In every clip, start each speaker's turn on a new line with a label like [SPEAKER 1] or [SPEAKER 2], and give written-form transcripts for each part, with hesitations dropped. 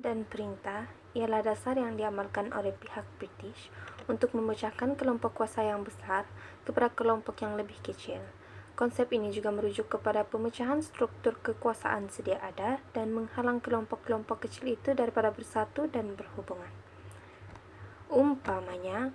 [SPEAKER 1] dan perintah ialah dasar yang diamalkan oleh pihak British untuk memecahkan kelompok kuasa yang besar kepada kelompok yang lebih kecil. Konsep ini juga merujuk kepada pemecahan struktur kekuasaan sedia ada dan menghalang kelompok-kelompok kecil itu daripada bersatu dan berhubungan. Umpamanya,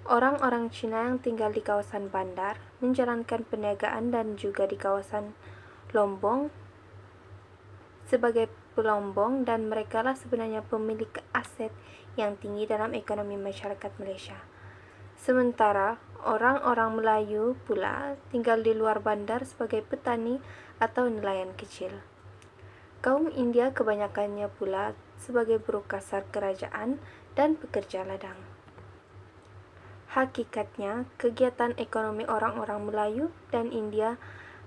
[SPEAKER 1] orang-orang Cina yang tinggal di kawasan bandar menjalankan perniagaan dan juga di kawasan Lombok sebagai pelombong, dan merekalah sebenarnya pemilik aset yang tinggi dalam ekonomi masyarakat Malaysia. Sementara orang-orang Melayu pula tinggal di luar bandar sebagai petani atau nelayan kecil. Kaum India kebanyakannya pula sebagai buruh kasar kerajaan dan pekerja ladang. Hakikatnya, kegiatan ekonomi orang-orang Melayu dan India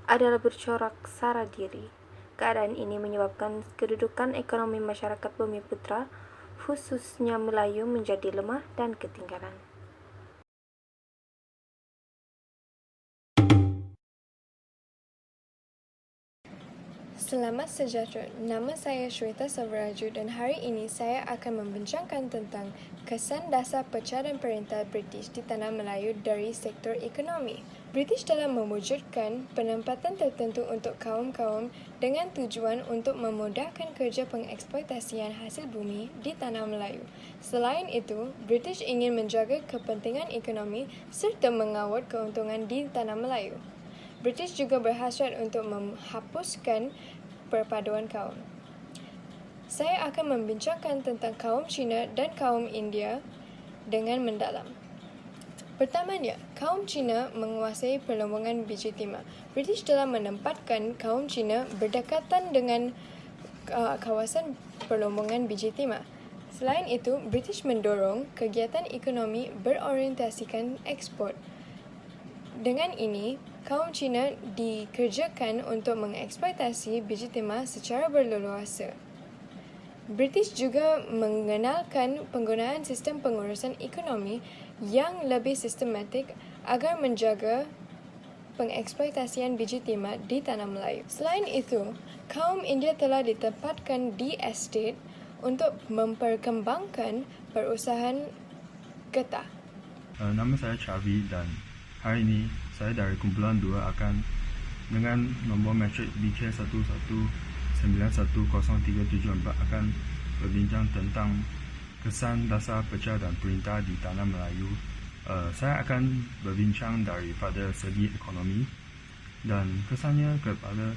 [SPEAKER 1] adalah bercorak sara diri. Keadaan ini menyebabkan kedudukan ekonomi masyarakat Bumiputera, khususnya Melayu, menjadi lemah dan ketinggalan.
[SPEAKER 2] Selamat sejahtera, nama saya Shweta Selvaraju dan hari ini saya akan membincangkan tentang kesan dasar pecah dan perintah British di Tanah Melayu dari sektor ekonomi. British telah mewujudkan penempatan tertentu untuk kaum-kaum dengan tujuan untuk memudahkan kerja pengeksploitasian hasil bumi di Tanah Melayu. Selain itu, British ingin menjaga kepentingan ekonomi serta mengawal keuntungan di Tanah Melayu. British juga berhasrat untuk menghapuskan perpaduan kaum. Saya akan membincangkan tentang kaum Cina dan kaum India dengan mendalam. Pertamanya, kaum Cina menguasai perlombongan biji timah. British telah menempatkan kaum Cina berdekatan dengan kawasan perlombongan biji timah. Selain itu, British mendorong kegiatan ekonomi berorientasikan ekspor. Dengan ini, kaum Cina dikerjakan untuk mengeksploitasi biji timah secara berleluasa. British juga mengenalkan penggunaan sistem pengurusan ekonomi yang lebih sistematik agar menjaga pengeksploitasian biji timah di Tanah Melayu. Selain itu, kaum India telah ditempatkan di estate untuk memperkembangkan perusahaan getah.
[SPEAKER 3] Nama saya Chavi dan hari ini saya dari kumpulan 2 akan dengan nombor matrik BK11910374 akan berbincang tentang kesan dasar pecah dan perintah di Tanah Melayu. Saya akan berbincang daripada segi ekonomi dan kesannya kepada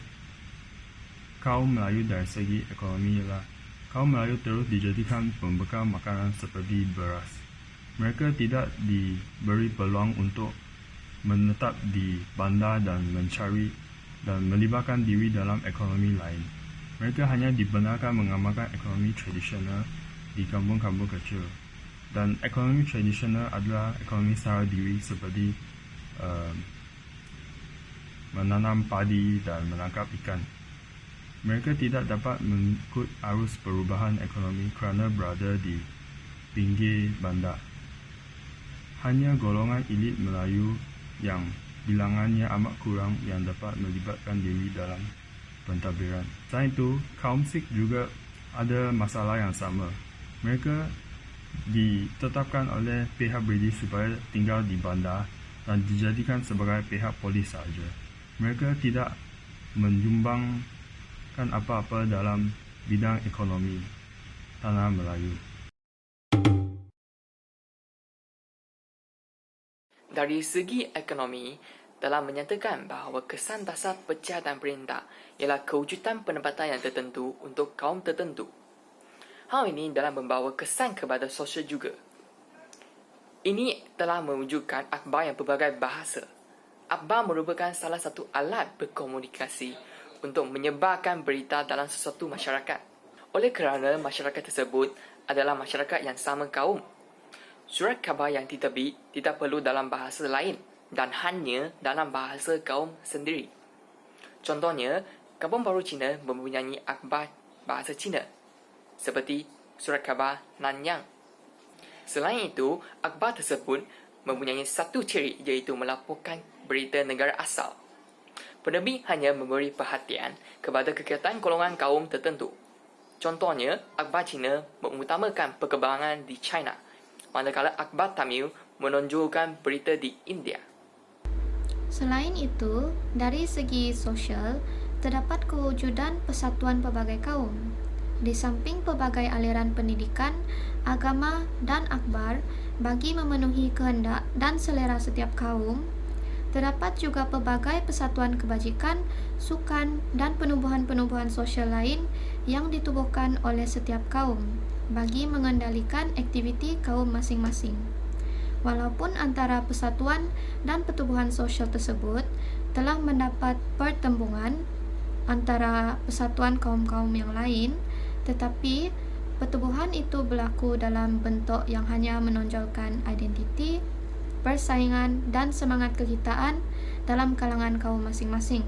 [SPEAKER 3] kaum Melayu dari segi ekonomi ialah kaum Melayu terus dijadikan pembekal makanan seperti beras. Mereka tidak diberi peluang untuk menetap di bandar dan mencari dan melibatkan diri dalam ekonomi lain. Mereka hanya dibenarkan mengamalkan ekonomi tradisional di kampung-kampung kecil. Dan ekonomi tradisional adalah ekonomi secara diri seperti menanam padi dan menangkap ikan. Mereka tidak dapat mengikut arus perubahan ekonomi kerana berada di pinggir bandar. Hanya golongan elit Melayu yang bilangannya amat kurang yang dapat melibatkan diri dalam pentadbiran. Selain itu, kaum Sikh juga ada masalah yang sama. Mereka ditetapkan oleh pihak British supaya tinggal di bandar dan dijadikan sebagai pihak polis sahaja. Mereka tidak menyumbangkan apa-apa dalam bidang ekonomi Tanah Melayu.
[SPEAKER 4] Dari segi ekonomi, telah menyatakan bahawa kesan dasar pecah dan perintah ialah kewujudan penempatan yang tertentu untuk kaum tertentu. Hal ini dalam membawa kesan kepada sosial juga. Ini telah mewujudkan akhbar yang berbagai bahasa. Akhbar merupakan salah satu alat berkomunikasi untuk menyebarkan berita dalam sesuatu masyarakat. Oleh kerana masyarakat tersebut adalah masyarakat yang sama kaum, surat khabar yang diterbit tidak perlu dalam bahasa lain dan hanya dalam bahasa kaum sendiri. Contohnya, Kampung Baru Cina mempunyai akhbar bahasa Cina, seperti surat khabar Nanyang. Selain itu, akhbar tersebut mempunyai satu ciri iaitu melaporkan berita negara asal. Penerbit hanya memberi perhatian kepada kegiatan golongan kaum tertentu. Contohnya, akhbar Cina mengutamakan perkembangan di China, manakala akhbar Tamil menonjolkan berita di India.
[SPEAKER 5] Selain itu, dari segi sosial, terdapat kewujudan persatuan pelbagai kaum. Di samping pelbagai aliran pendidikan, agama, dan akhbar bagi memenuhi kehendak dan selera setiap kaum, terdapat juga pelbagai persatuan kebajikan, sukan, dan penubuhan-penubuhan sosial lain yang ditubuhkan oleh setiap kaum bagi mengendalikan aktiviti kaum masing-masing. Walaupun antara persatuan dan pertubuhan sosial tersebut telah mendapat pertembungan antara persatuan kaum-kaum yang lain, tetapi pertubuhan itu berlaku dalam bentuk yang hanya menonjolkan identiti, persaingan, dan semangat kekitaan dalam kalangan kaum masing-masing.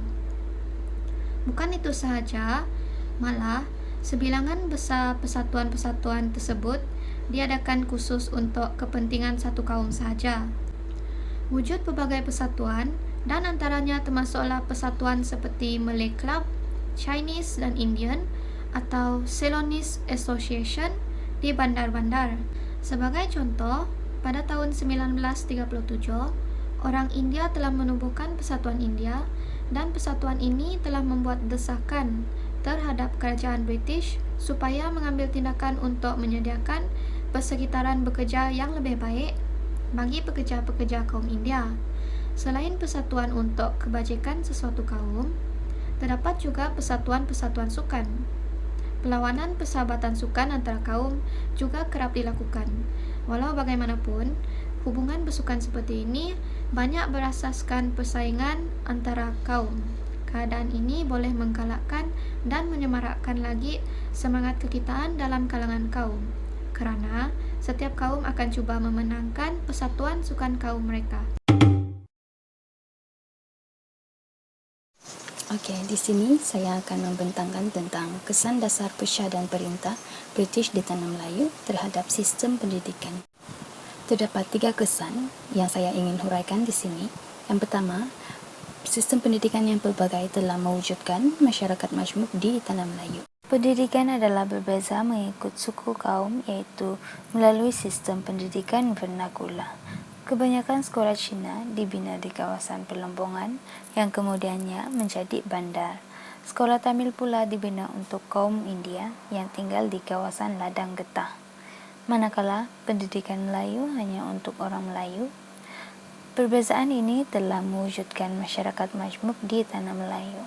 [SPEAKER 5] Bukan itu sahaja, malah sebilangan besar persatuan-persatuan tersebut diadakan khusus untuk kepentingan satu kaum sahaja. Wujud pelbagai persatuan, dan antaranya termasuklah persatuan seperti Malay Club, Chinese dan Indian, atau Ceylonese Association di bandar-bandar. Sebagai contoh, pada tahun 1937, orang India telah menubuhkan Persatuan India, dan persatuan ini telah membuat desakan terhadap kerajaan British supaya mengambil tindakan untuk menyediakan persekitaran bekerja yang lebih baik bagi pekerja-pekerja kaum India. Selain persatuan untuk kebajikan sesuatu kaum, terdapat juga persatuan-persatuan sukan. Perlawanan persahabatan sukan antara kaum juga kerap dilakukan. Walau bagaimanapun, hubungan bersukan seperti ini banyak berasaskan persaingan antara kaum. Keadaan ini boleh menggalakkan dan menyemarakkan lagi semangat kekitaan dalam kalangan kaum, kerana setiap kaum akan cuba memenangkan persatuan sukan kaum mereka.
[SPEAKER 6] Okey, di sini saya akan membentangkan tentang kesan dasar Persia dan Perintah British di Tanah Melayu terhadap sistem pendidikan. Terdapat 3 kesan yang saya ingin huraikan di sini. Yang pertama, sistem pendidikan yang pelbagai telah mewujudkan masyarakat majmuk di Tanah Melayu. Pendidikan adalah berbeza mengikut suku kaum, iaitu melalui sistem pendidikan vernakula. Kebanyakan sekolah Cina dibina di kawasan perlombongan yang kemudiannya menjadi bandar. Sekolah Tamil pula dibina untuk kaum India yang tinggal di kawasan ladang getah. Manakala pendidikan Melayu hanya untuk orang Melayu, perbezaan ini telah mewujudkan masyarakat majmuk di Tanah Melayu.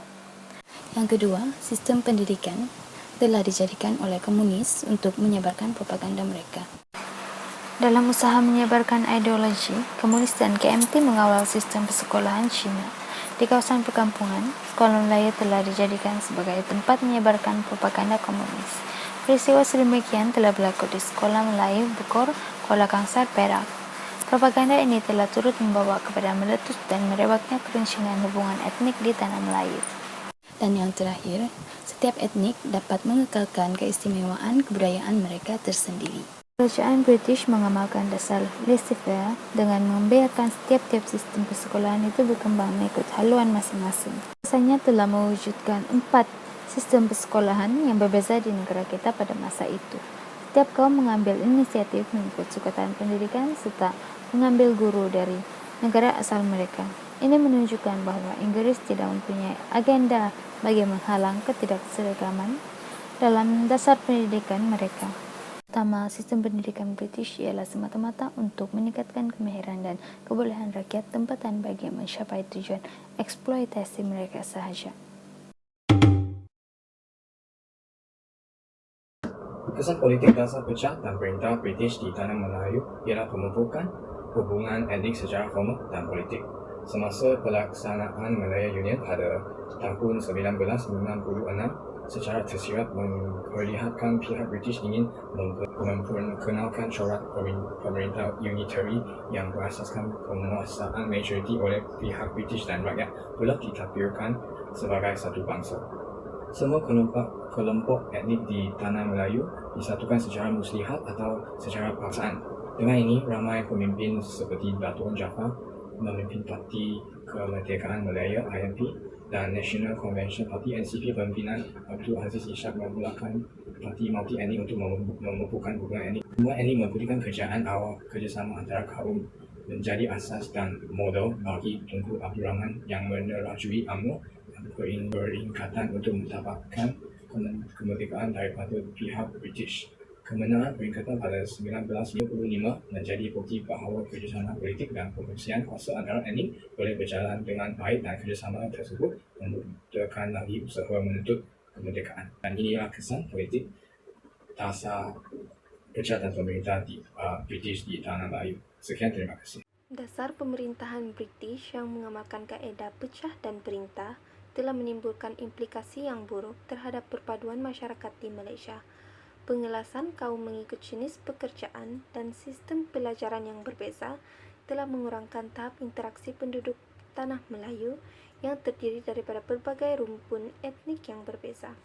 [SPEAKER 6] Yang kedua, sistem pendidikan telah dijadikan oleh komunis untuk menyebarkan propaganda mereka. Dalam usaha menyebarkan ideologi, komunis dan KMT mengawal sistem persekolahan Cina. Di kawasan perkampungan, sekolah Melayu telah dijadikan sebagai tempat menyebarkan propaganda komunis. Peristiwa sedemikian telah berlaku di Sekolah Melayu Bukor, Kuala Kangsar, Perak. Propaganda ini telah turut membawa kepada meletus dan merebaknya keruncinan hubungan etnik di Tanah Melayu. Dan yang terakhir, setiap etnik dapat mengekalkan keistimewaan kebudayaan mereka tersendiri. Kerajaan British mengamalkan dasar laissez-faire dengan membiarkan setiap-tiap sistem persekolahan itu berkembang mengikut haluan masing-masing. Biasanya telah mewujudkan 4 sistem persekolahan yang berbeza di negara kita pada masa itu. Setiap kaum mengambil inisiatif mengikut sukatan pendidikan serta mengambil guru dari negara asal mereka. Ini menunjukkan bahawa Inggris tidak mempunyai agenda bagi menghalang ketidakseragaman dalam dasar pendidikan mereka. Pertama, sistem pendidikan British ialah semata-mata untuk meningkatkan kemahiran dan kebolehan rakyat tempatan bagi mencapai tujuan eksploitasi mereka sahaja.
[SPEAKER 7] Kesan politik dasar pecah dan perintah British di Tanah Melayu ialah pemumpukan hubungan etnik secara formal dan politik. Semasa pelaksanaan Malaya Union pada tahun 1996, secara tersirat memperlihatkan pihak British ingin memperkenalkan corak pemerintah unitary yang berasaskan penguasaan majoriti oleh pihak British dan rakyat pula ditampilkan sebagai satu bangsa. Semua kelompok etnik di Tanah Melayu disatukan secara muslihat atau secara paksaan. Dengan ini, ramai pemimpin seperti Datuk Jaafar memimpin parti Kemerdekaan Malaya (IMP) dan National Convention Party (NCP) pimpinan Abdul Aziz Ishak memulakan parti multi-etnik untuk memupukkan hubungan etnik. Hubungan etnik membuktikan kerjaan awal kerjasama antara kaum menjadi asas dan modal bagi Tunku Abdul Rahman yang menerajui UMNO beringkatan untuk mendapatkan kemerdekaan daripada pihak British. Kemenangan peringkatan pada 1955 menjadi bukti bahawa kerjasama politik dan pengungsian kuasa antara etnik boleh berjalan dengan baik dan kerjasama tersebut memudahkan lagi usaha menuntut kemerdekaan. Dan inilah kesan politik dasar pecah dan pemerintah di British di Tanah Melayu. Sekian, terima kasih.
[SPEAKER 1] Dasar pemerintahan British yang mengamalkan kaedah pecah dan perintah telah menimbulkan implikasi yang buruk terhadap perpaduan masyarakat di Malaysia. Pengelasan kaum mengikut jenis pekerjaan dan sistem pelajaran yang berbeza telah mengurangkan tahap interaksi penduduk Tanah Melayu yang terdiri daripada berbagai rumpun etnik yang berbeza.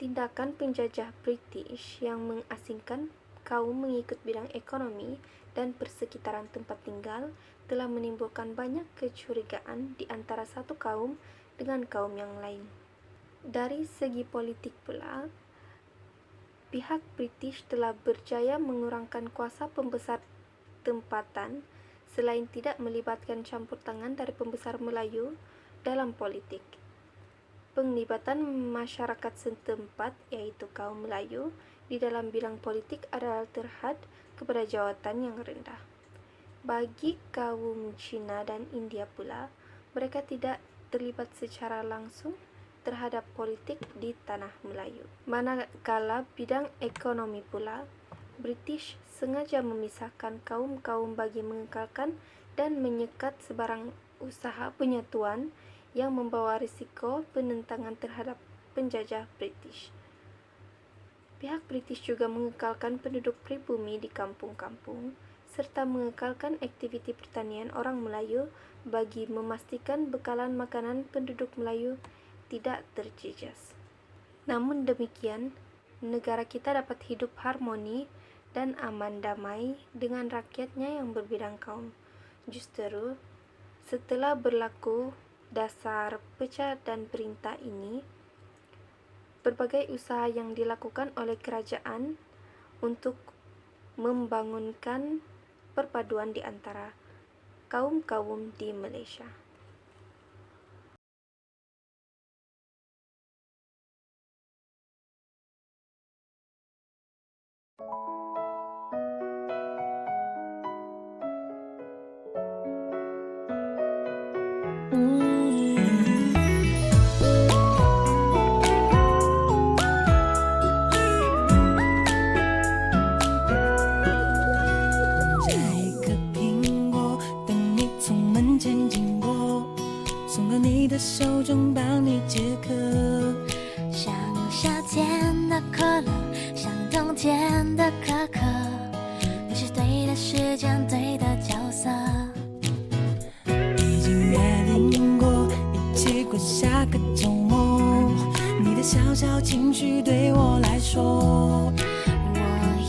[SPEAKER 1] Tindakan penjajah British yang mengasingkan kaum mengikut bidang ekonomi dan persekitaran tempat tinggal telah menimbulkan banyak kecurigaan di antara satu kaum dengan kaum yang lain. Dari segi politik pula, pihak British telah berjaya mengurangkan kuasa pembesar tempatan selain tidak melibatkan campur tangan dari pembesar Melayu dalam politik. Penglibatan masyarakat setempat, iaitu kaum Melayu, di dalam bidang politik adalah terhad kepada jawatan yang rendah. Bagi kaum Cina dan India pula, mereka tidak terlibat secara langsung terhadap politik di Tanah Melayu. Manakala bidang ekonomi pula, British sengaja memisahkan kaum-kaum bagi mengekalkan dan menyekat sebarang usaha penyatuan yang membawa risiko penentangan terhadap penjajah British. Pihak British juga mengekalkan penduduk pribumi di kampung-kampung serta mengekalkan aktiviti pertanian orang Melayu bagi memastikan bekalan makanan penduduk Melayu tidak terjejas. Namun demikian, negara kita dapat hidup harmoni dan aman damai dengan rakyatnya yang berbidang kaum. Justru, setelah berlaku dasar pecah dan perintah ini, berbagai usaha yang dilakukan oleh kerajaan untuk membangunkan perpaduan di antara kaum-kaum di Malaysia.
[SPEAKER 8] 手中帮你解渴，
[SPEAKER 9] 像夏天的可乐，像冬天的可可，你是对的时间，对的角色。
[SPEAKER 8] 已经约定过一起过下个周末，你的小小情绪对我来说，
[SPEAKER 9] 我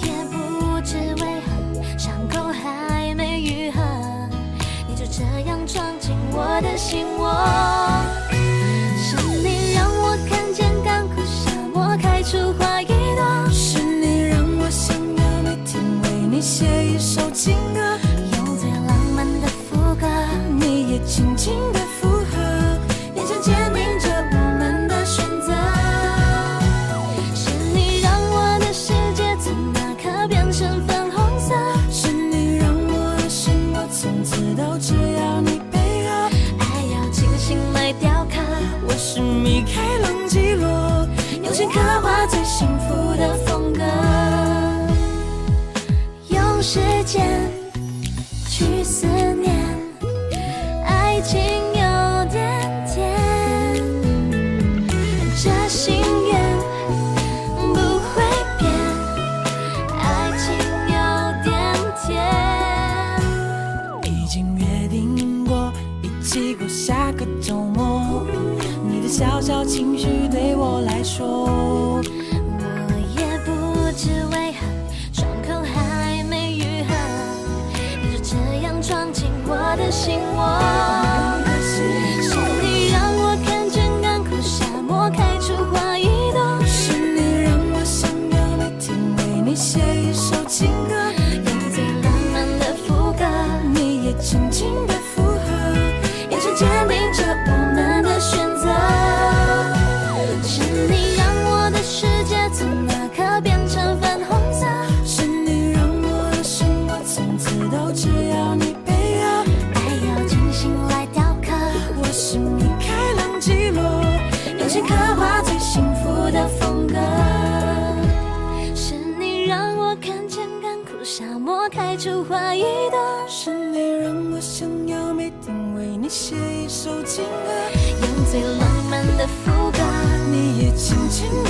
[SPEAKER 9] 也不知为何伤口还没愈合，你就这样闯进我的心窝。是你让我看见干枯沙漠开出花一朵，
[SPEAKER 8] 是你让我想要每天为你写一首情歌，
[SPEAKER 9] 用最浪漫的副歌，
[SPEAKER 8] 你也轻轻的附和，眼神坚定着我们的选择。
[SPEAKER 9] 是你让我的世界从那刻变成粉红色，
[SPEAKER 8] 是你让我的生活从此都只要你配合，
[SPEAKER 9] 爱要精心来雕刻。
[SPEAKER 8] 我是米开朗基罗，
[SPEAKER 9] 用心刻画最幸福的风格，用时间去思念，爱情有点甜，这心愿不会变，爱情有点甜。
[SPEAKER 8] 已经约定过一起过下个周末，你的小小情绪对我来说，
[SPEAKER 9] 我也不知为何伤口还没愈合，你就这样闯进我的心窝。心刻画最幸福的风格。是你让我看见干枯沙漠开出花一朵，
[SPEAKER 8] 是你让我想要每天为你写一首情歌，
[SPEAKER 9] 用最浪漫的副歌，
[SPEAKER 8] 你也轻轻地